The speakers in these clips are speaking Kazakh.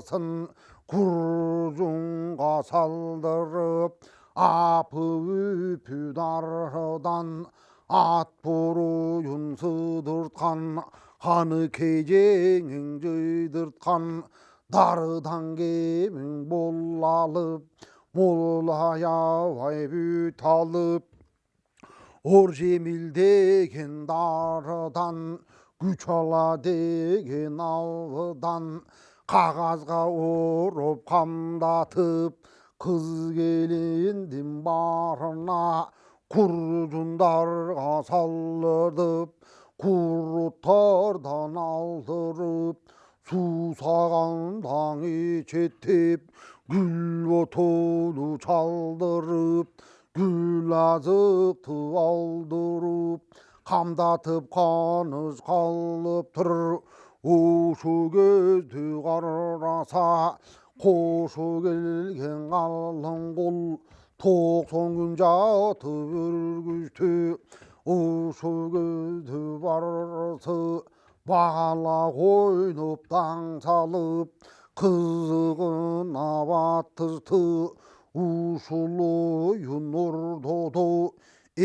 바르슨 구중가 살들읍 앞의 뷰다르단 атбуру 윤스들탄 하느 계쟁행저들탄 다르단 계명 몰랄ып 몰лая вайбүталып ор жемил деген дарыдан күч ала деген алыдан қағазға орып қамдатып қыз келіндін барына құржындарға салдырып құрттардан алдырып сусаған ечеттеп гүл отunu чалдырып гүл азықты алдырып қамдатып қаныш қалып тұр ошу көзді қараса қошу келген қалың қол 90 күн жатып үргүшті ошу көзді барысы бағала қойнып таң салып қызығына батырды ушул ойын ордоду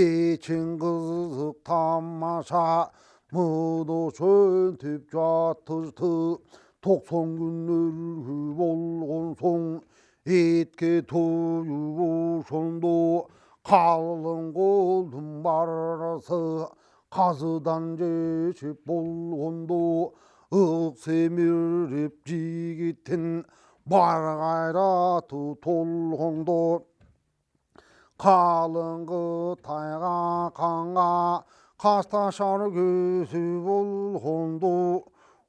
эчең кызык тамаша мыно шөнтүп жатышты 90 күн өлгү болгон соң этке тоюп ошондо калың колдун барысы казыдан жешип болгондо ык семирип жигиттин бар кайраты толгондо калың кытайга канга касташар көзү болгондо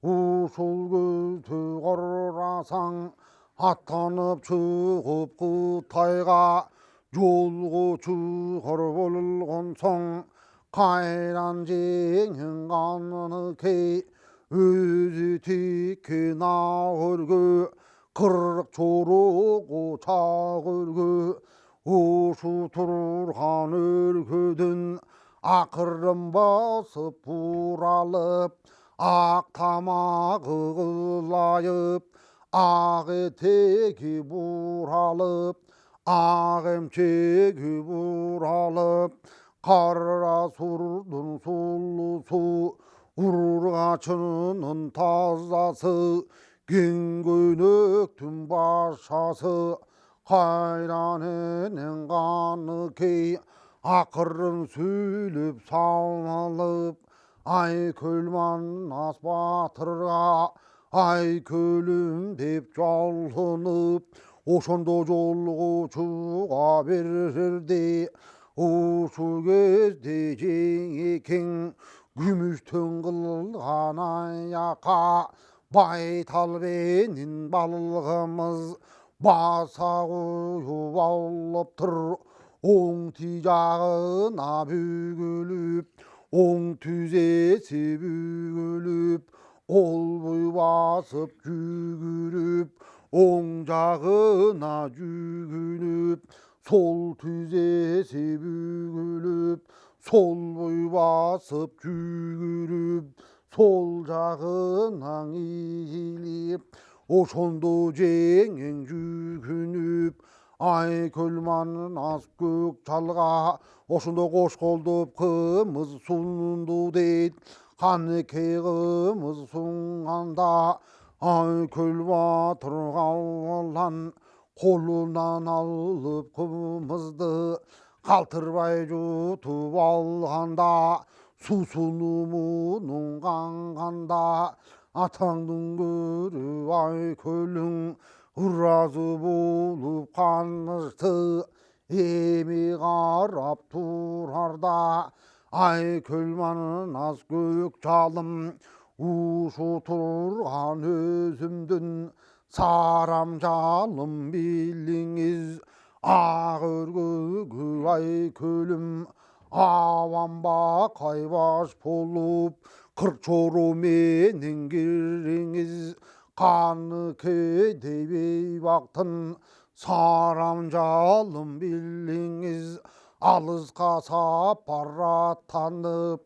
ушул көздү карасаң аттанып чыгып кытайга жолго чыгар болгон соң кайран жеңиң каныныкей өзү тиккен агыргө 40 чорого чагыргө ошу турган өркөдөн акырын басып буралып ак тамагы кылайып ак этеги буралып ак эмчеги буралып кара сурдун сулусу ургачынын тазасы кең көйнөктүн башасы кайран энең каныкей акырын сүйлөп салып айкөл манас батырга айкөлүм деп жалынып ошондо жолго чыга берерди ушу кезде жеңекең күмүштөн кылган аяка байтал менен балгымыз баса коюп алып тур оң тижагына бүгүлүп оң тизеси бүгүлүп олбуй басып жүгүрүп оң жагына жүгүнүп сол тизеси бүгүлүп сол буй басып жүгүрүп сол жагынан ийилип ошондо жеңең жүгүнүп айкөл манас көк чалга ошондо кош колдоп кымыз сунду дейт каныкей кымыз сунганда айкөл батыр калан колунан алып кымызды калтырбай жутуп алганда сусуну мунун канганда атаңдын көрүп айкөлүң ыраазы болуп канышты эми карап турарда айкөл манас көк жалым ушу турган өзүмдүн сарам жалым билиңиз ак өргөгү айкөлүм аванба кайбаш болуп кырчору менен кириңиз каныкедей бейбактын сарам жалым билиңиз алыска сапар аттанып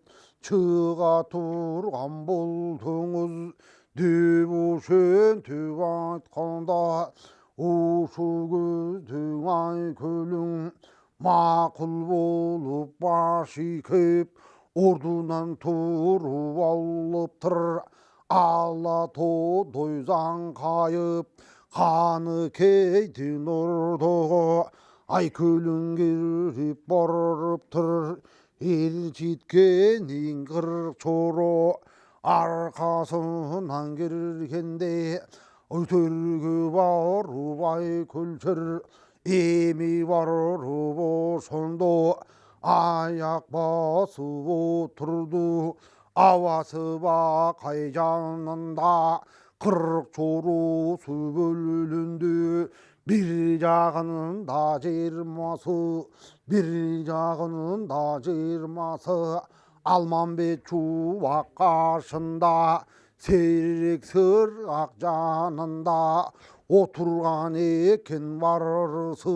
чыга турган болдуңуз дөбөшен төк айтқанда осы көздің күлің мақұл болып башы кеп ордынан тұрып алып тұр алатодой заңқайып қаны кейтін ұрдығы ай күліңгіріп барып тұр ел жеткенін қырық чоро арқасынан кергенде төрге барып ай күлшір еми барып ошондо аяқ басып отырды ауасы бақай жанында қырық чоросы бөлінді бір жағында жиырмасы бір жағында жиырмасы алмамбет шубақ қасында серік сырғақ жанында отырған екен барысы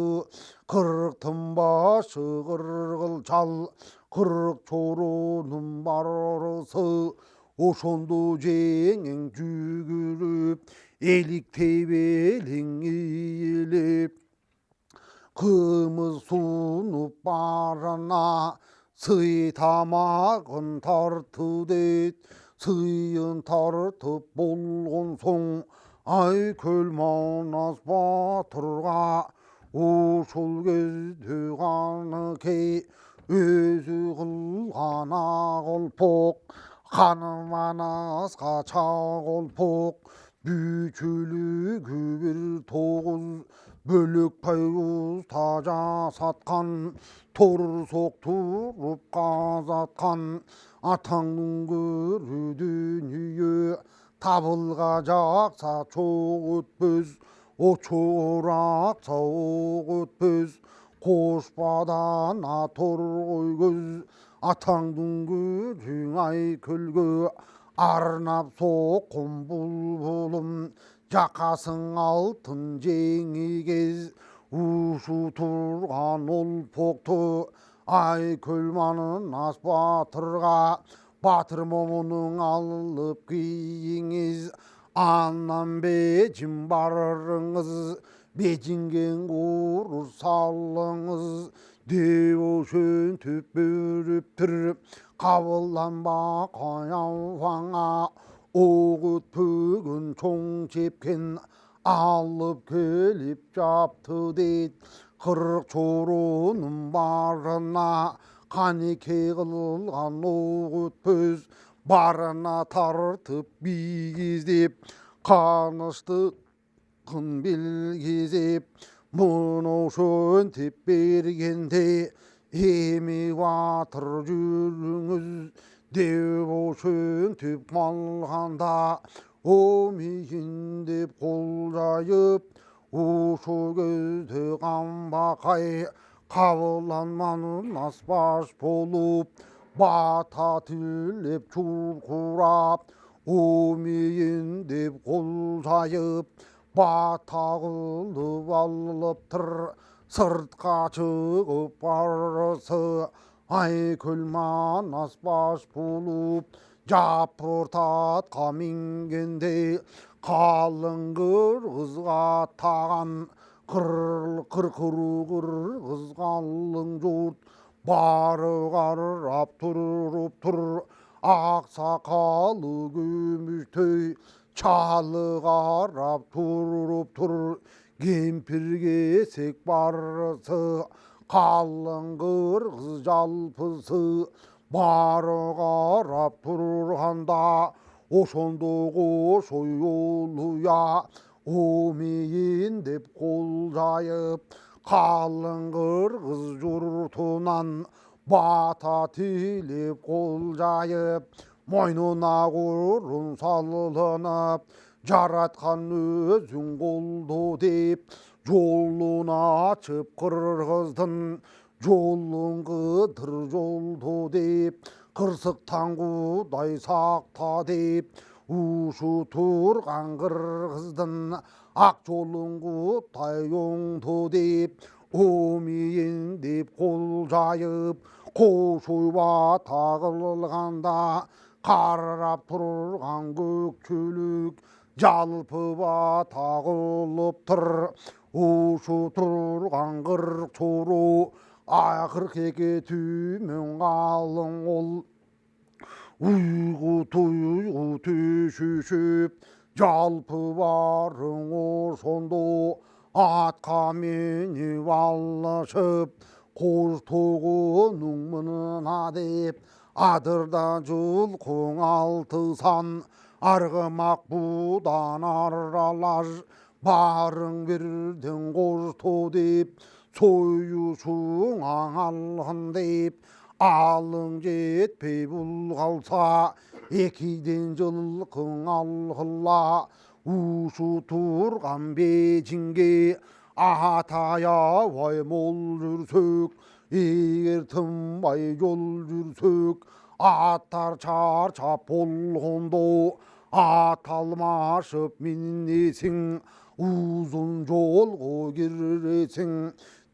қырықтың башы қырғыл шал қырық чороның барысы ошондо жеңең жүгүрүп эликтебелең ийилип кымыз сунуп барына сый тамагын тарты дейт сыйын тартып болгон соң айкөл манас батырга ошол кезде каныкей өзү кылган аколпок қаны манаска чаколпок бүчүлүгү бир тогуз бөлөк паюзда жасаткан торсок туруп казаткан атаңдын көрү дүнүйө табылга жакса чоң өтпөс очоор атса ок өтпөс кошпадан аторгой көз атаңдын көрүң айкөлгө арнап соккун булбулум жакасың алтын жеңи кез ушу турган олпокту айкөл манас батырга батыр момунуң алып кийиңиз анан бежин барыңыз бежинген курур салыңыз деп ошентип бериптир кабылданбакай алфаңа ок өтпөгөн чоң чепкен алып келип жапты дейт кырк чоронун барына канекей кылган ок өтпөс барына тартып бийгиздеп канычтыкын билгизип муну ошентип бергенде эми батыр жүрүңүз деп ошентип малганда омийин деп кол жайып ошо кезде камбакай кабылданманас баш болуп бата тилеп чуркурап омийин деп кол жайып бата кылып алыптыр сыртка чыгып барысы айкөл манас баш болуп жапырт атка мингенде калың кыргызга таган кыркыруу кыргыз калың журт бары карап туруптур ак сакалы күмүштөй чалы карап туруптур кемпир кесек барысы калың кыргыз жалпысы бары карап турганда ошондо кошой олуя омийин деп кол жайып калың кыргыз журтунан бата тилеп кол жайып мойнуна курун салынып жараткан өзүң колдо деп жолун ачып кыргыздын жолун кыдыр жолдо деп кырсыктан кудай сакта деп ушу турган кыргыздын ак жолун кудай оңдо деп омийин деп кол жайып кошой бата кылганда қарап тұрған көкшелік жалпы бата қылып тұр. Ушу тұрған қырық чору ақыркеке түймен қалың ол. Uygu tuygu tüşüşüp жалпы барың ошондо атқа минип алышып қош тоғының мына деп адырда жылқың алты сан арғымақ будан аралаш барың бірден қошто деп сойышың аңалғын деп алың жетпей бұл қалса екиден жылқың алғыла. Ушу тұрған бежінге атаябай мол жүрсек, егер тынбай жол жүрсек аттар чарчап болғондо аталмашып минесің, uzun жолға киресің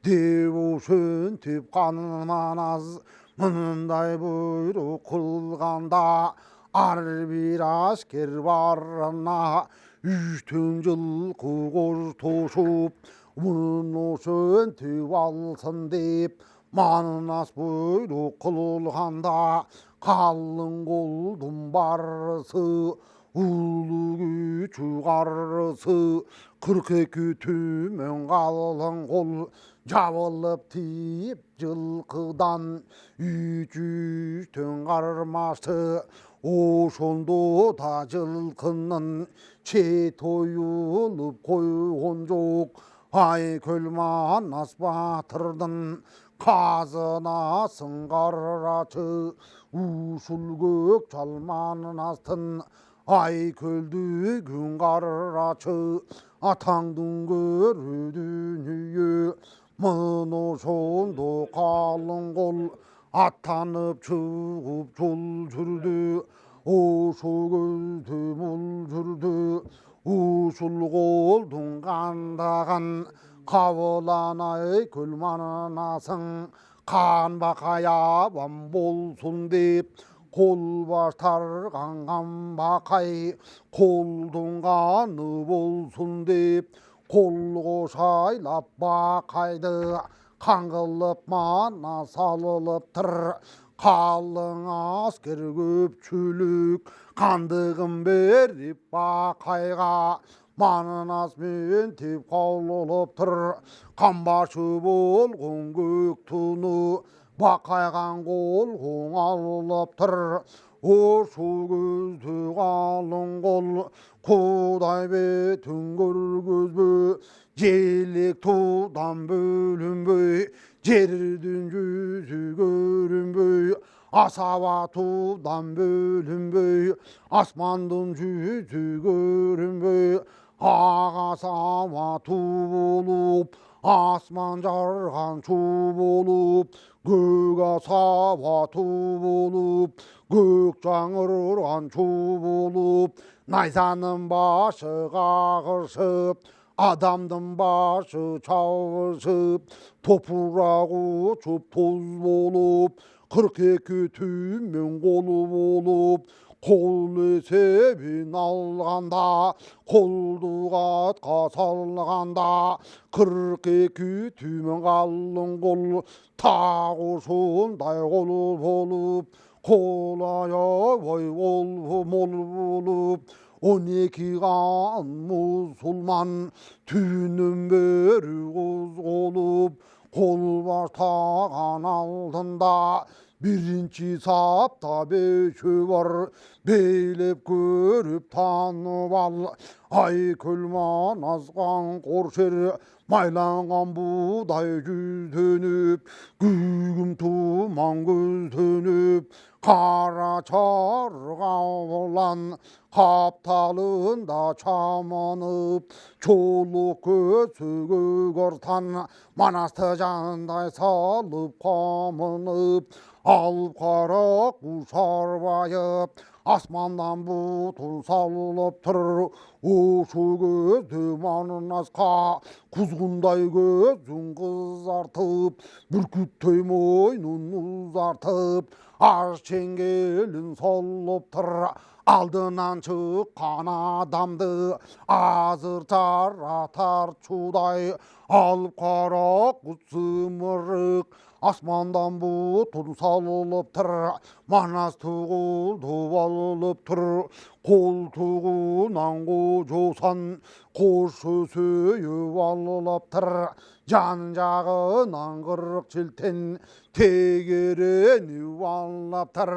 деп ошентип канынан аз мындай буйрук кылганда ар бир аскер барына үчтөн жылкы коштошуп муну ошентип алсын деп манас буйрук кылганда калың колдун барысы улуу күчү карысы 42 түмен қалың қол жабылып тиіп жылқыдан 300-тен қармашы. Ошондо да жылқының чет ойылып қойған жоқ. Айкөл Манас батырдың қазынасын қарачы. Ушул көк жалманын астын Айкөлдү күн қарачы. Атаңдың көрі дүние мын ошондо қалың қол аттанып шығып жол жүрді. Ошо көзді мұл жүрді. Ушул қолдың қандаған қабылан Айкөл Манасың қан бақаябан болсын деп қол баштарған қамбақай қолдың қаны болсын деп қол қошайлап бақайды қан қылып мана салылып тұр. Қалың аскер көпшілік қандығын беріп бақайға Манас мен теп қаулылып тұр. Қамбашы болғын көк туны бақайған қол қоң алылып тұр. Ошу көзді қалың қол құдай бетін көргізбе. Желек тудан бөлінбей жердің жүзі көрінбей. Асаба тудан бөлінбей асмандың жүзі көрінбей. Ағасаба ту болып асман жарған шу болып. Көк асаба ту болып көк жаңырған шу болып. Найзаның башы қағышып адамдың башы чабышып. Топырақ ұшып тоз болып 42 түмен қолы болып. Қол есебін алғанда қолды атқа салғанда 42 түмен қалың қол тағы ошондай қол болып. Қол аябай мол болып 12 қан мұсылман түнін бері қозғалып. Қол баштаған алдында бірінші сапта беші бар. Бейлеп көріп танып ал. Айкөл Манасқан қоршер майланған будай жүзденіп. Күгім туман көзденіп. Қара чарға болан қапталында чаманып. Чолық көзі көгортан Манасты жандай салып қамынып. Алып қара құс арбайып асманнан бұтын салып тұр. Ошу көзді Манасқа құзғындай көзін қызартып. Бүркіттей мойнын ұзартып аршеңгелін солып тұр, алдынан шыққан адамды азыр таратар шудай, алып қара құс зымырық аспандан бұтын салып тұр. Манас тұғылды алып тұр, қолтығынан қожосан қош сөйіп алып тұр. Жан жағынан қырық желтен тегерені алып тұр.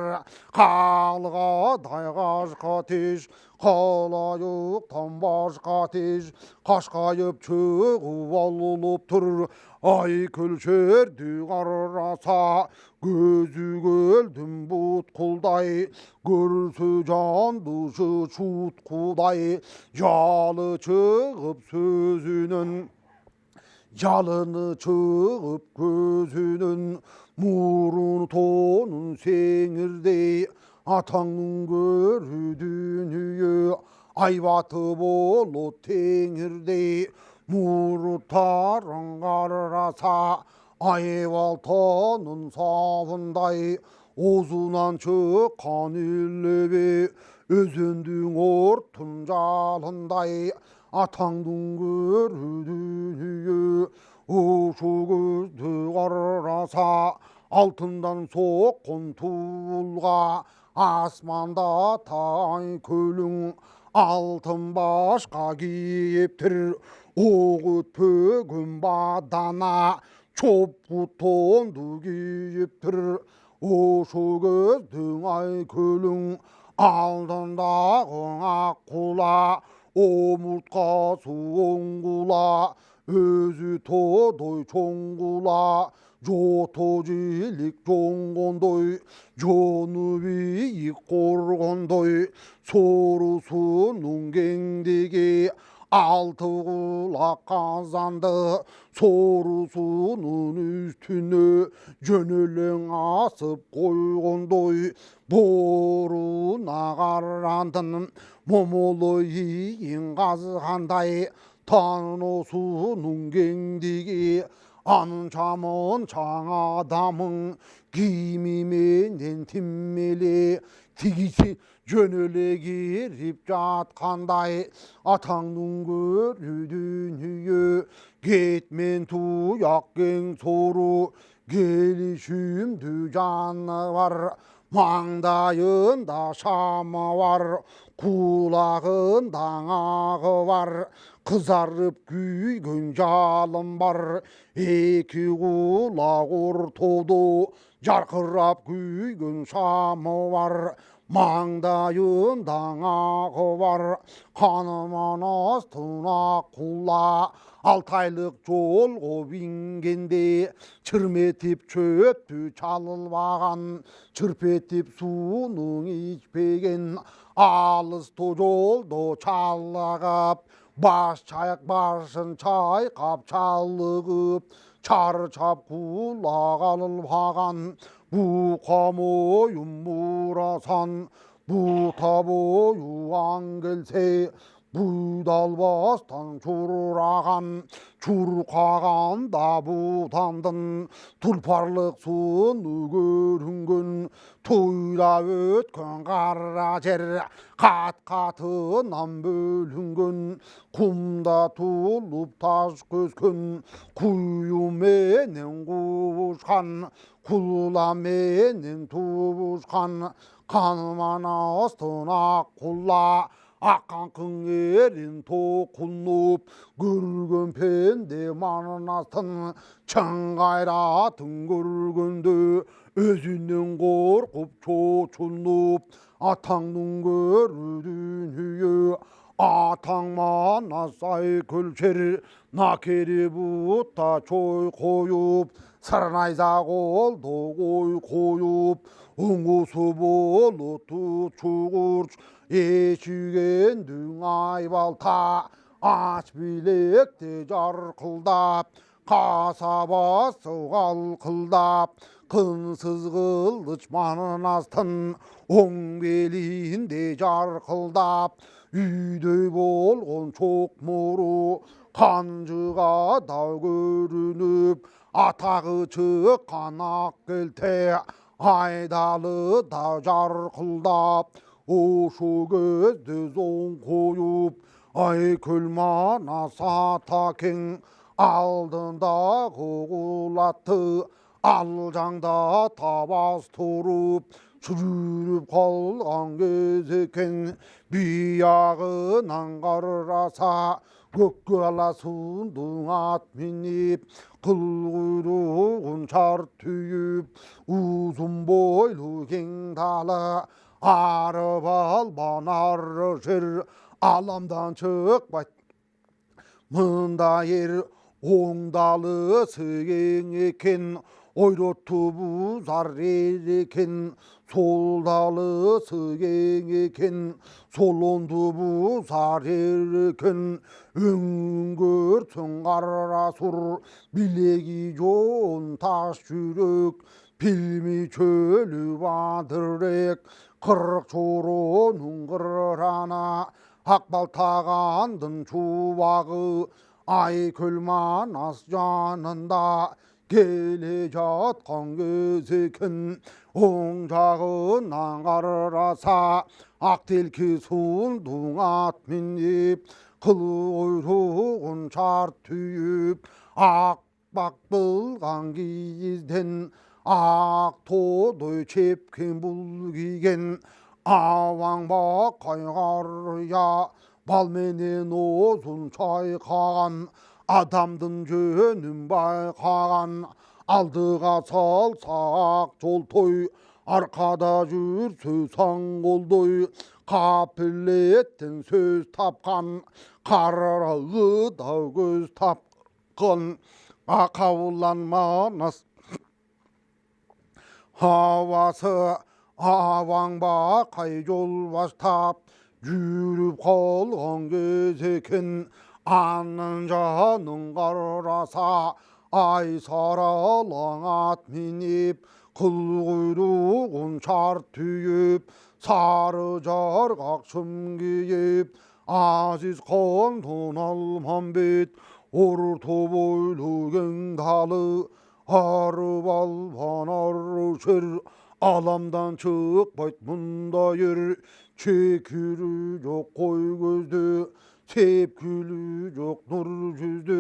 Қалғадай қашқа тез, қалайықтан башқа тез, қашқайып шығып алып тұр. Ай күлшерді қараса, көзі көлдің бұт құлдай, көрсі жанды шут құдай, жалы шығып сөзінің, жалыны шығып көзінің, мұрын тонын сеңірдей, атаңның көрі дүние, айбаты болу теңірдей, мұрыттарын қараса, айбалтының сабындай, озынан шыққан үлебе, өзендің ортын жалындай, атаңдың көрі дүние, ұшу көзді қараса, алтындан соққын туылға, асманда тай көлің, алтын башқа киіптір, оқ өтпеген бадана, чопқы тонды киіптір. Ошу көздің ай көлің, алдындағы аққұла, омыртқасы оңғыла, өзі тодой чоңғыла, жото жилік жоңғондой, жоны биік қорғондой, сорысының кеңдігі, алты құлақ қазанды, сорысының үстіне жөнелең асып қойғондой, борына қарандың момолы иін қазғандай, танысының кеңдігі, анын шамын шаң адамың киіміменен тиммеле, тигісі жөнеле кирип жатқандай, атаңның көрі дүние, кетмен тұяқ кең сору, келішімді жаны бар, маңдайында шамы бар, құлағында ағы бар, қызарып күйген жалын бар, екі құлақ ортоды, жарқырап күйген шамы бар, маңдайында ағы бар, қаныман астына құла, алтайлық жол қоп ингенде, чырметіп чөпті чалылбаған, чырпетіп суның ичпеген, алысты жолды чалығып, баш чайық башын чайқап чалығып, чарчап құлақ алылбаған, бұқа мойын мұрасан, бұта бойы аң келсе, бұйдалбастан чураған, чурқағанда бұтандың, тұлпарлық суыны көрінген, тойлап өткен қара жер, қат-қатынан бөлінген, құмда тұлып таш көскен, құйыменен қуышқан, құламенен туышқан, қаныман астына құла, аққан күңерін тоқынып, көрген пенде манынастын, шын қайратын көргенде, өзінен қорқып чочынып, атаңның көрі дүние, атаң манас ай күлшер, накері бұтта чой қойып, сырнайза қолды қой қойып, ұңғысы болы тұчығырш, ешігендің айбалта, аш білекте жарқылдап, қасабасы қалқылдап, қынсыз қылыш манынастын, оң белінде жарқылдап, үйдей болған шоқ мұры, қанжыға да көрініп, атағы шыққан ақ келте, aydalı da jarkıldap oşu gözde zon koyup ay külmana sataken aldında kuğulattı alcаңda табас туруп жүрүп калган кез экен биягынан караса көккө аласундуң ат минип кыл куйругун чарт түйүп узун бойлуу кең дала арып албан ары жер аламдан чыкпайт мында ер оңдалысы кең экен ойроту бузар эл экен солдалысы кең экен солонду бузар эл экен өңгөрсөң кара сур билеги жоон таш жүрөк билми чөлү бадырек кырк чоронун кырана ак балтагандын чубагы ай көлманас жанында келе жатқан кез екен оң жағынан қараса ақ телки суылдың ат минип қыл құйрығын шарт түйіп ақ бақпылған киізден ақ тодой чепкен бұл киген аваң бақай қария балменен озун чайкаган адамдын жөнүн байкаган алдыга салсак жолтой аркада жүрсө саң колдой капилеттен сөз тапкан карагыда көз тапкан акабуланманас хавасы аваң бакай жол баштап жүрүп калган кез экен анын жанын караса ай саралаң ат минип кыл куйругун чарт түйүп сары жаргак шым кийип азиз кондун алмамбет орто бойлуу кең далы арып албан ары жер аламдан чыкпайт мында ер чекүрү жок кой көздө сепкүлү жок нур жүздө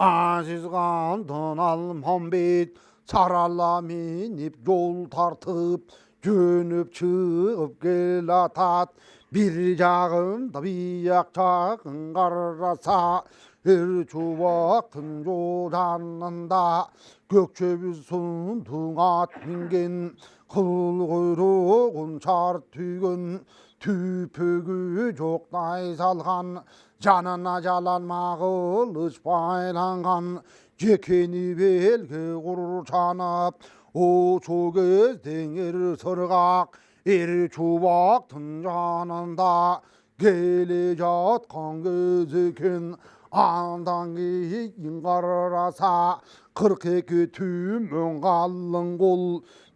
азиз кандын алмамбет сарала минип жол тартып жөнөп чыгып келатат бир жагында бияк жагын караса эр чубактын жоданында көкчөбү сундуң ат минген кыл куйругун чарт түйгөн түйпөгү жок найзалган жанына жаланма кылыч байланган жекени белге курчанып ошо кезден эр сыргак эр чубактын жанында келе жаткан кез экен андан кийин караса кырк эки түмөн калың кол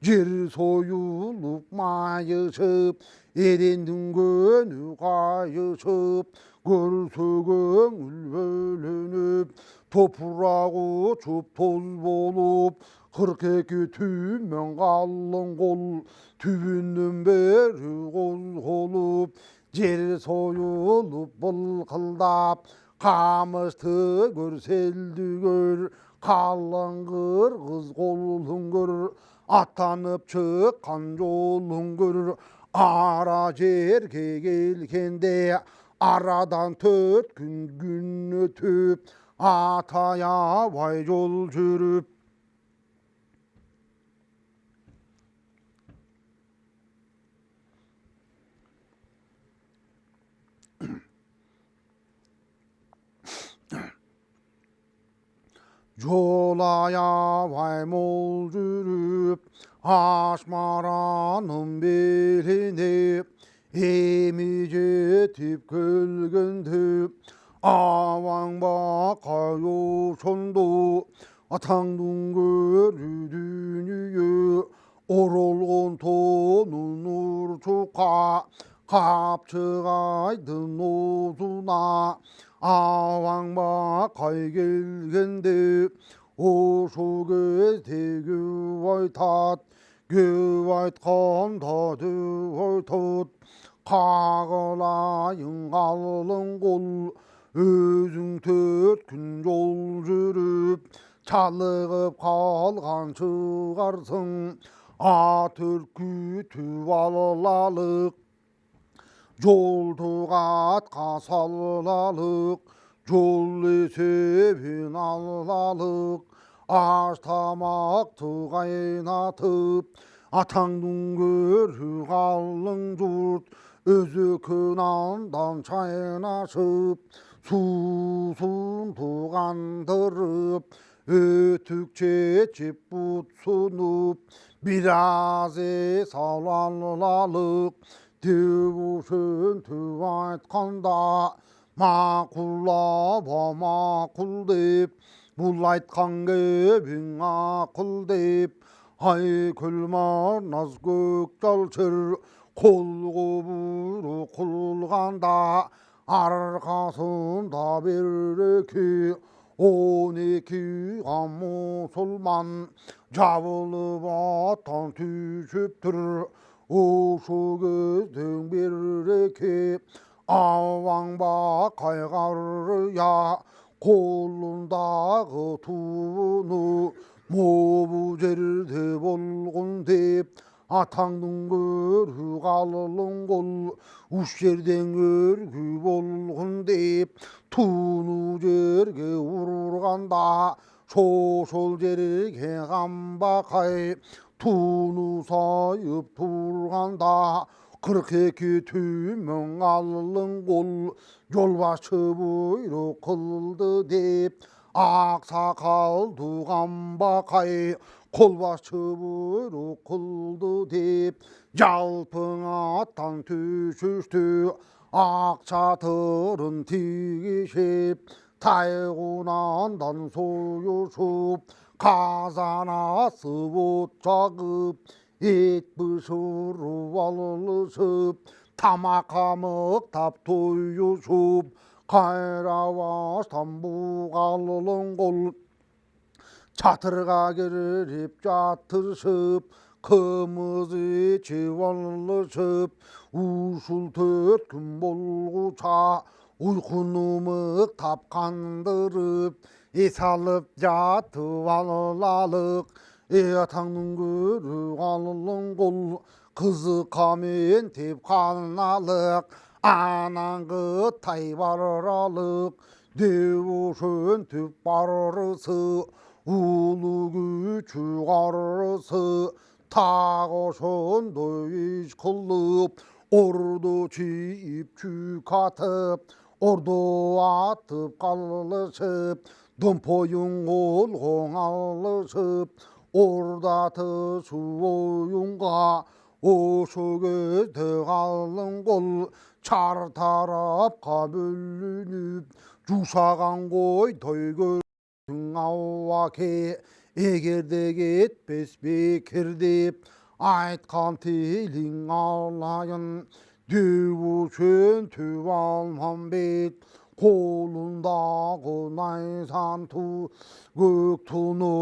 жер союлуп майышып эрендин көнү кайышып көрсө көңүл бөлөнүп топурак учуп тоз болуп кырк эки түмөн калың кол түбүнөн бери козголуп жер союлуп былкылдап камышты көр селди көр калың кыргыз колун көр аттанып чыккан жолун көр ара жерге келгенде арадан 4 күн өтүп ат аябай жол жүрүп жол аябай мол жүрүп ашмаранын белине эми жетип келгенде аваң бакай ошондо атаңдын көрүү дүнүйө оролгон тонун урчукка капчыгайдын оозуна аваң бакай келгенде ошо кездеги айтат 그 айтқан 다들 텄 қағыла қалың қол өзің төрт күн жол жүріп жалығып қалған шығарсың ат үркітіп алалық жолдық атқа салалық жол есебін алалық аш тамақты қайнатып атаңдың көрі қалың жұрт өзі күнандан шайнашып сусын туғандырып өтік чечіп бұт сұнып біраз салалалық деп үшін түп айтқанда мақұллап мақұл деп бұл айтқан кебің ақыл деп ай күлмар наз көк жалшыр қол қобыры құлғанда арқасында береке 12 ған мұсылман жабылып аттан түсіп тұр ошу көздің береке аваңба қайғария қолындағы туыны мобу жерде болғын деп атаңдың көрі қалың қол үш жерден өргі болғын деп туыны жерге ұрғанда шошол жерге қамбақай туыны сайып тұрғанда 42 түймің қалың қол жолбасшы бұйрық қылды деп ақсақалды қамбақай қолбасшы бұйрық қылды деп жалпың аттан түсішті ақ шатырын тигішеп тайғұнандан сойышып қазан асып от жағып ет пішіріп алышып тамақ қамықтап тойышып қайрабастан бұғалың қол чатырға кіріп жатышып қымыз ішіп алышып ушыл 4 күн болғуча ұйқыны мықтап қандырып ес алып жатып алалық атаңның көрі қалың қол қызы қамен теп қалалық анаңғы тай баралық деп үшін түп барысы улы күчі қарысы тағы ошондой иш қылып орду чиіп чүк атып орду атып қалышып домпойың қолғың алышып ордатышы ойынға ошо кезде қалың қол чар тарапқа бөлініп жусаған қойдай көрдің ауаке егерде кетпес бекер деп айтқан телің алайын деп үшін түп алмамбет қолындағы найзан көк туны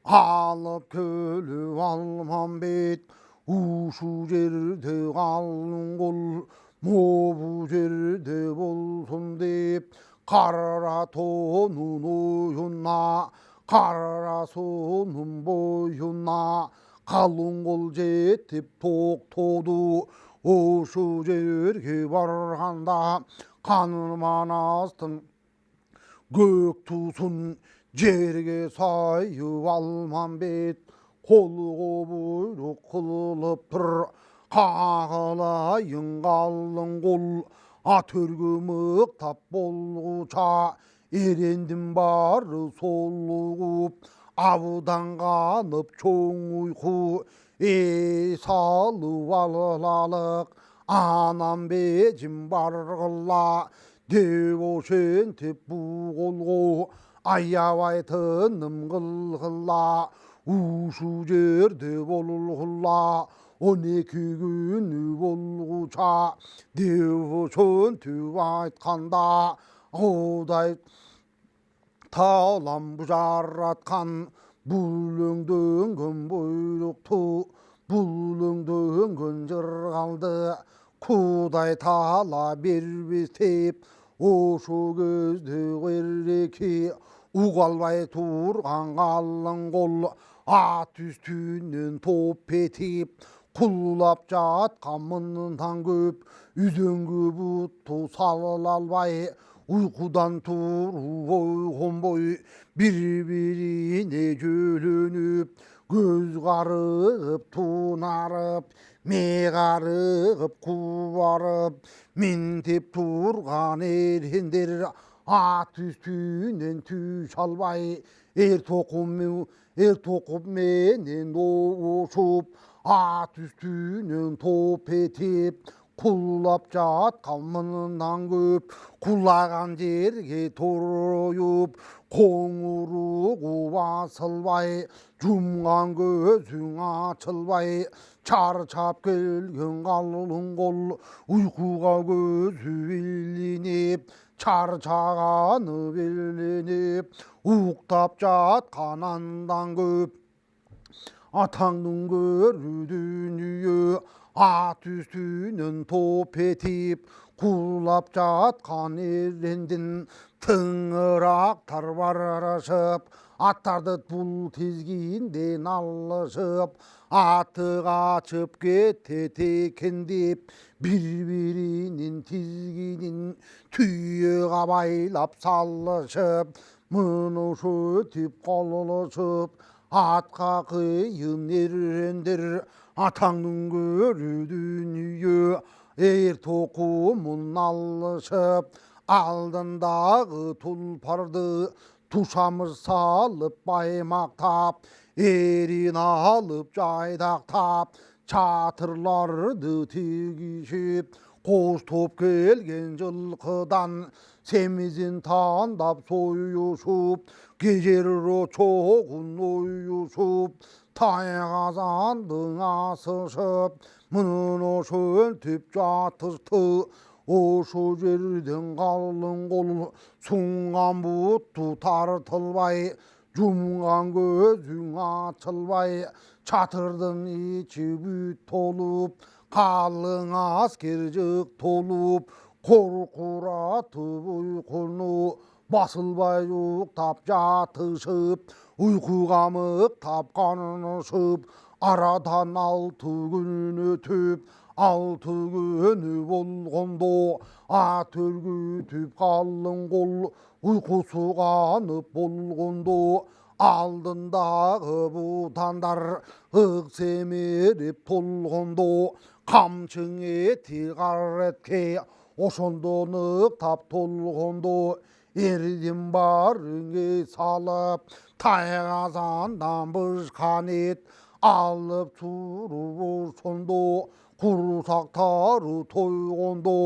алып келіп алмамбет ушу жерде қалың қол мобу жерде болсын деп қара тонын ойына қара сонын бойына қалың қол жетіп тоқтады ошу жерге барғанда қанырман астын көк тусын жерге сайып алмамбет қолға бұйрық қылып тұр қағылайын қалың қол ат өрге мықтап болғуча ерендім бары солығып абыдан қанып чоң ұйқы салып алалық анам бежім барғыла деп ошентіп бұл қолға аябай тыным қылғыла ушу жерде болғыла 12 күні болғуча деп ошентіп айтқанда одай талам жаратқан бұл өңденген бұйрықты 불릉등 근절 қалды құдай тағала бербес деп ошу көзді қереке уғалбай тұрған қалың қол ат үстінен топ етіп құлап жатқан мыңнан көп үзеңгі бұтты сала албай ұйқыдан тұрып қонбай бір-біріне жөленіп көз қарығып тунарып ме қарығып қуарып ментеп тұрған ерендер ат үстінен түс албай ер тоқып менен ұшып ат үстінен топ етіп құлап жатқан мыңнан көп құлаған жерге торойып қоңырығы басылбай жұмған көзің ашылбай шаршап келген қалың қол ұйқыға көзі ілініп шаршағаны белгіленіп уықтап жатқан андан көп атаңның көру дүние ат үстінен топ етіп құлап жатқан ерендін тыңырақтар барашып аттарды бұл тізгінден алышып аты қашып кетеді екен деп бір-бірінің тізгінін түйеге байлап салышып мұнышы өтіп қалышып атқа қиын ерендер атаңның көру дүние ер тоқымын алышып алдындағы тұлпарды тушамыз салып баймақтап ерін алып жайдақтап чатырларды тегишіп қос топ келген жылқыдан семізін таңдап сойышып кежері чоғын ойышып тайқазандың асышып мұны шөлтіп жатышты ошу жерден қалың қол сұңған бұтты тартылбай жұмған көзің açılбай çatırdın içi büt olup қалың аскер жық толып қорқыратып ұйқыны басылбай ұйықтап жатышып ұйқыға мықтап қанышып арадан 6 күн өтіп 6 күні болғанда ат үркітіп қалың қол ұйқысы қанып болғанда алдындағы бұтандар ық семеріп толғанда қамшың еті қаретке ошондо нықтап толғанда ерден барыңе салып тайқазандан бышқан ет алып тұрып ошондо құрсақтары тойғанда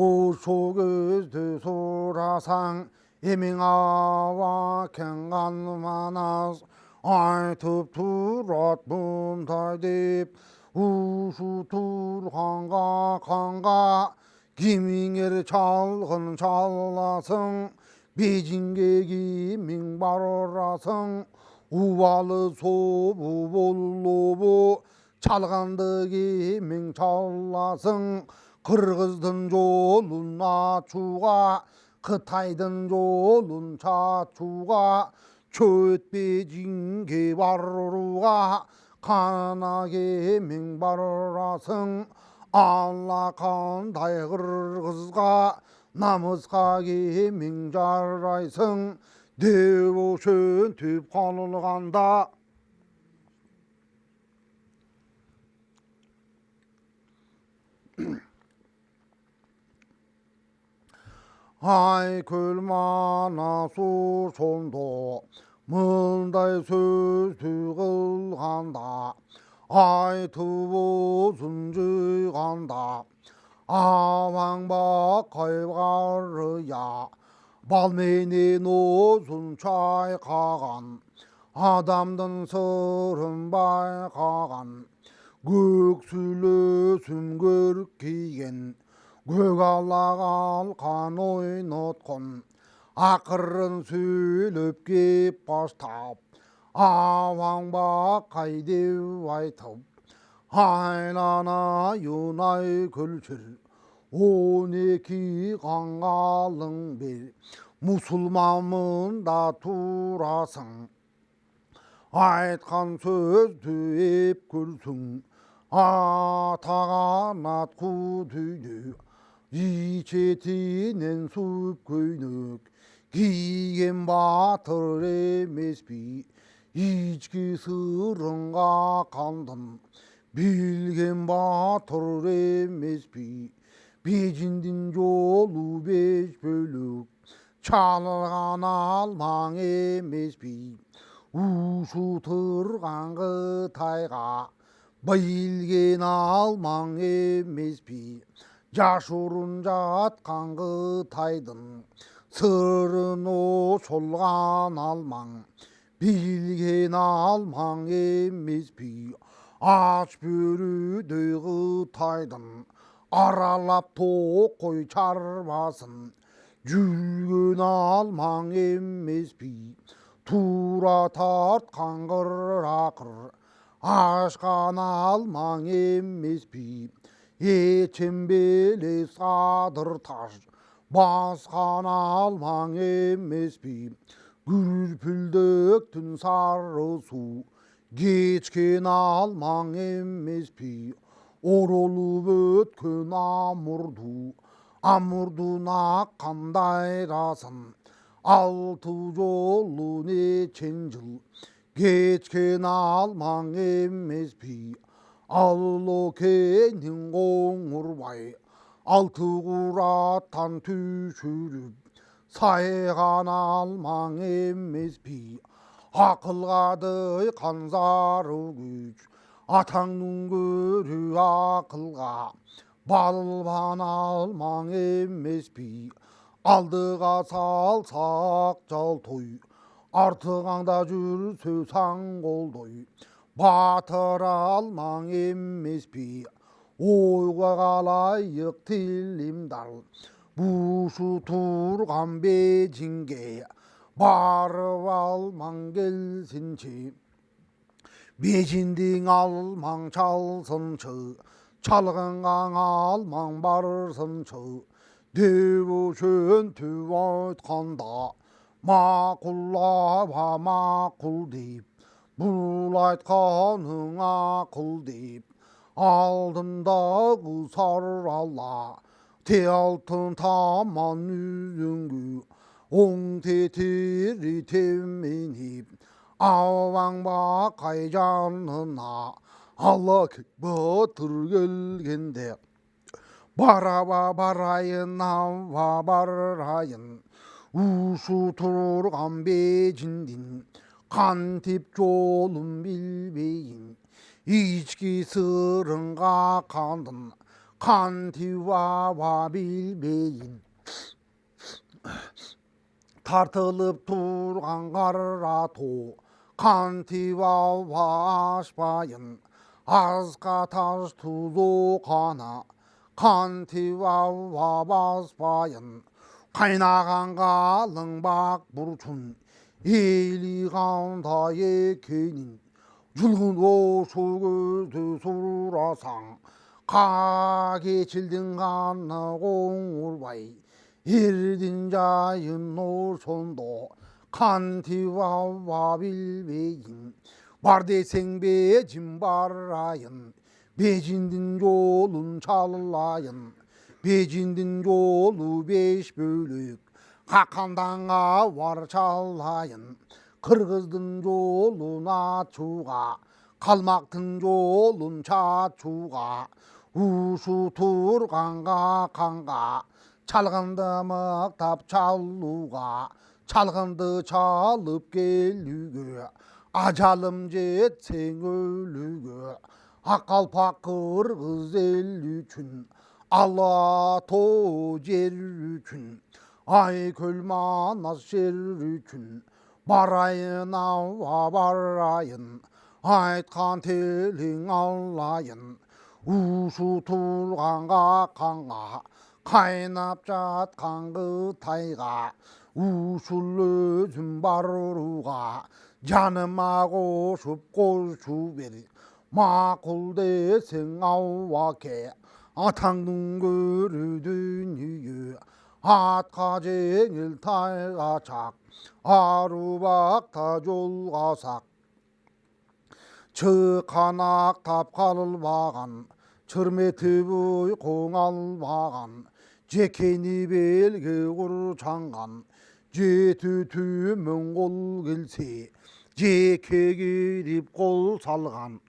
ошо кезде сұрасаң емең аба кенған манас айтып тұрат бұндай деп ушу тұрғанға қанға кимиңер чалғын чаласың бейжіңге кимиң барасың убалы собу болобу чалғанды кимиң чаласың қырғыздың жолын ачуға Қытайдың жолын чачуға чөт бейжіңге баруға қана кемең барасың алла қандай қырғызға намысқа кемең жарайсың деп ошентіп қалғанда ай көл манасу сонда мындай сөзді қылғанда айтып осын жиғанда аваң бақай қарыя балменен осын чайқаған адамдың сырын байқаған көксілесін көркейген көгалақ алқан ойнатқан ақырын сөйлеп кеп бастап 아왕박 가이디와이톱 하이나나 유나이 글칠 오네키 강가릉빌 무술만은 다 тур아상 айтқан сөз түйіп күлсін атаған ат күдейді ичетінен суып көйнек киген батыр емес би ички сырыңға қандым білген батыр емес би бежіңдің жолы беш бөлек çalған алмаң емес би 우수 들어간 그타이가 빌긴 알망 에미스비 자수른 잣간 그타이든 서른오 솔간 알망 빌긴 알망 에미스비 아스뷰르 되그타이든 аралап тоқой чарбасын жүрген алмаң емес би тура тартқан ақыр ашқан алмаң емес би ечембелес адыр таш басқан алмаң емес би күрпілдіктің сары су кешкен алмаң емес би оролып өткен амурдун аққандай расын алты жолу нечен жыл кечкен алмаң емес би аллокенің қоңырбай алты қураттан түшіріп сайған алмаң емес би ақылға дайқан зары күш атаңның көрі ақылға балбан алмаң емес би алдыға салсақ жал той артығаңда жүрсе сан қолдой батыр алмаң емес би ойға қалайық тілімдар бушу тұрған бежіңге барып алмаң келсінші бежіңдің алмаң çalсыншы çalғанған алмаң барсыншы деушін түп айтқанда мақұлдап мақұл деп бұл айтқаның ақыл деп алдымдағы сарала те алтын таман үзеңгі оң тетері теменеп аваң бақай жанына алла батыр келгенде бараба барайын ава барайын ушу тұрған бежіңдің қантеп жолын білбейін ички сырыңға қандым қантеп ава білбейін тартылып тұрған қара то қантеп ава ашпайын азқа таш тұз оқана қантеп ава баспайын қайнаған қалың бақ бұршын елиғанда екенін жұлғын ошу көзді сұрасаң қа кечілдің ғаны қоңырбай ердің жайын ошондо қантеп ава білбейін бар десең бежім барайын бежіңдің жолын çalайын бежіңдің жолы беш бөлек қақандаңа бар çalайын қырғыздың жолын ачуға қалмақтың жолын чачуға ушу тұрғанға қанға çalғанды мақтап çalуға çalғанды çalып келуге ажалым жетсең өлуге аққалпақ қырғыз ел үшін алато жер үшін айкөл манас жер үшін барайын ава барайын айтқан телің алайын ушу тұрғанға қанға қайнап жатқан қытайға ушул өзім баруға 잔음하고 춥고 주베리 마골대 생아와 개 당둥그르든 이유 가쟁일 탈가작 아루박 다졸가삭 저가낙 답갈바간 처르메트부의 공알바간 제케니벨 개구르 장간 제투투 몽골길세 제케기 립골 살간